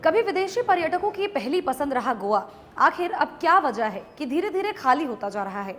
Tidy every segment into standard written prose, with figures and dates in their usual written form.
कभी विदेशी पर्यटकों की पहली पसंद रहा गोवा। आखिर अब क्या वजह है कि धीरे धीरे खाली होता जा रहा है?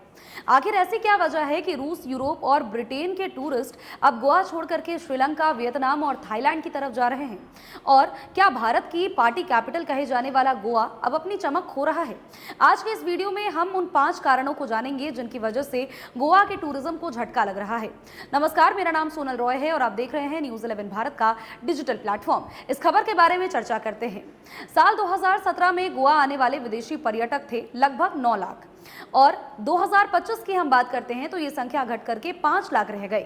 आखिर ऐसी क्या वजह है कि रूस, यूरोप और ब्रिटेन के टूरिस्ट अब गोवा छोड़ करके श्रीलंका, वियतनाम और थाईलैंड की तरफ जा रहे हैं? और क्या भारत की पार्टी कैपिटल कहे जाने वाला गोवा अब अपनी चमक खो रहा है? आज के इस वीडियो में हम उन 5 कारणों को जानेंगे जिनकी वजह से गोवा के टूरिज्म को झटका लग रहा है। नमस्कार, मेरा नाम सोनल रॉय है और आप देख रहे हैं न्यूज़ 11 भारत का डिजिटल प्लेटफॉर्म। इस खबर के बारे में चर्चा करते हैं। साल 2017 में गोवा आने वाले विदेशी पर्यटक थे लगभग 9 लाख और 2025 की हम बात करते हैं तो ये संख्या घट करके 5 लाख रह गई।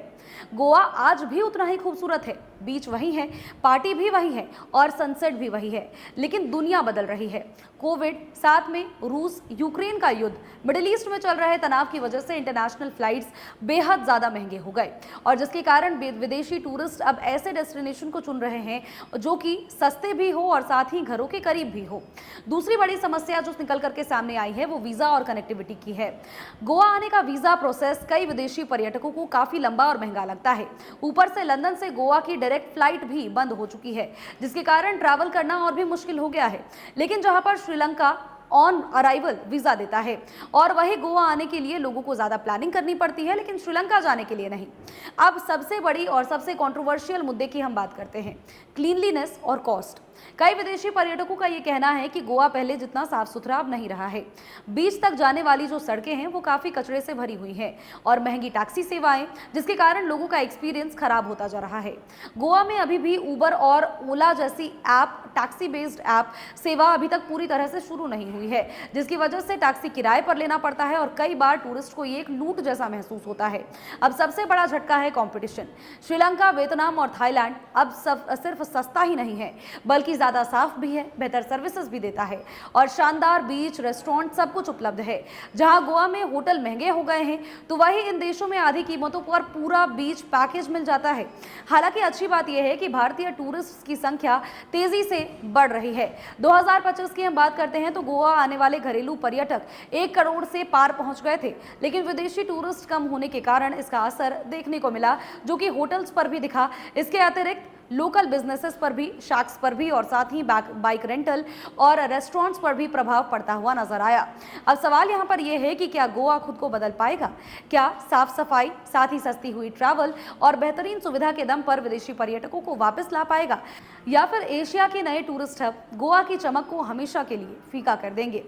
गोवा आज भी उतना ही खूबसूरत है, बीच वही है, पार्टी भी वही है और सनसेट भी वही है, लेकिन दुनिया बदल रही है। कोविड, साथ में रूस यूक्रेन का युद्ध, मिडिल ईस्ट में चल रहे तनाव की वजह से इंटरनेशनल फ्लाइट्स बेहद ज़्यादा महंगे हो गए और जिसके कारण विदेशी टूरिस्ट अब ऐसे डेस्टिनेशन को चुन रहे हैं जो कि सस्ते भी हो और साथ ही घरों के करीब भी हो। दूसरी बड़ी समस्या जो निकल करके सामने आई है वो वीज़ा और कनेक्टिविटी की है। गोवा आने का वीज़ा प्रोसेस कई विदेशी पर्यटकों को काफ़ी लंबा और महंगा लगता है। ऊपर से लंदन से गोवा की डायरेक्ट फ्लाइट भी बंद हो चुकी है, जिसके कारण ट्रैवल करना और भी मुश्किल हो गया है। लेकिन जहां पर श्रीलंका ऑन अराइवल वीजा देता है और वही गोवा आने के लिए लोगों को ज्यादा प्लानिंग करनी पड़ती है, लेकिन श्रीलंका जाने के लिए नहीं। अब सबसे बड़ी और सबसे कंट्रोवर्शियल मुद्दे की हम बात करते हैं, क्लीनलीनेस और कॉस्ट। कई विदेशी पर्यटकों का ये कहना है कि गोवा पहले जितना साफ सुथरा अब नहीं रहा है। बीच तक जाने वाली जो सड़कें हैं वो काफी कचरे से भरी हुई हैं और महंगी टैक्सी सेवाएं, जिसके कारण लोगों का एक्सपीरियंस खराब होता जा रहा है। गोवा में अभी भी उबर और ओला जैसी ऐप, टैक्सी बेस्ड ऐप सेवा अभी तक पूरी तरह से शुरू नहीं हुई है, जिसकी वजह से टैक्सी किराए पर लेना पड़ता है और कई बार टूरिस्ट को ये एक लूट जैसा महसूस होता है। अब सबसे बड़ा झटका है कंपटीशन। श्रीलंका, वियतनाम और थाईलैंड अब सिर्फ सस्ता ही नहीं है बल्कि ज्यादा साफ भी है, बेहतर सर्विसेज भी देता है और शानदार बीच, रेस्टोरेंट सब कुछ उपलब्ध है। जहां गोवा में होटल महंगे हो गए हैं तो वही इन देशों में आधी कीमतों पर पूरा बीच पैकेज मिल जाता है। हालांकि अच्छी बात यह है कि भारतीय टूरिस्ट की संख्या तेजी से बढ़ रही है। 2025 की हम बात करते हैं तो गोवा आने वाले घरेलू पर्यटक 1 करोड़ से पार पहुंच गए थे, लेकिन विदेशी टूरिस्ट कम होने के कारण इसका असर देखने को मिला, जो कि होटल्स पर भी दिखा। इसके अतिरिक्त लोकल बिजनेसेस पर भी, शैक्स पर भी और साथ ही बाइक रेंटल और रेस्टोरेंट्स पर भी प्रभाव पड़ता हुआ नजर आया। अब सवाल यहाँ पर यह है कि क्या गोवा खुद को बदल पाएगा? क्या साफ सफाई, साथ ही सस्ती हुई ट्रैवल और बेहतरीन सुविधा के दम पर विदेशी पर्यटकों को वापस ला पाएगा, या फिर एशिया के नए टूरिस्ट हब गोवा की चमक को हमेशा के लिए फीका कर देंगे?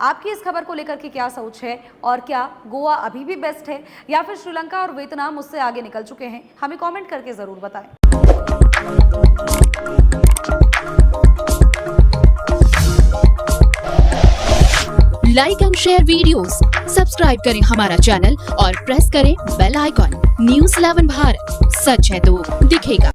आपकी इस खबर को लेकर के क्या सोच है और क्या गोवा अभी भी बेस्ट है या फिर श्रीलंका और वियतनाम उससे आगे निकल चुके हैं? हमें कमेंट करके जरूर बताएं। Like and share videos, subscribe करें हमारा चैनल और प्रेस करें बेल आइकॉन। न्यूज़ 11 भारत, सच है तो दिखेगा।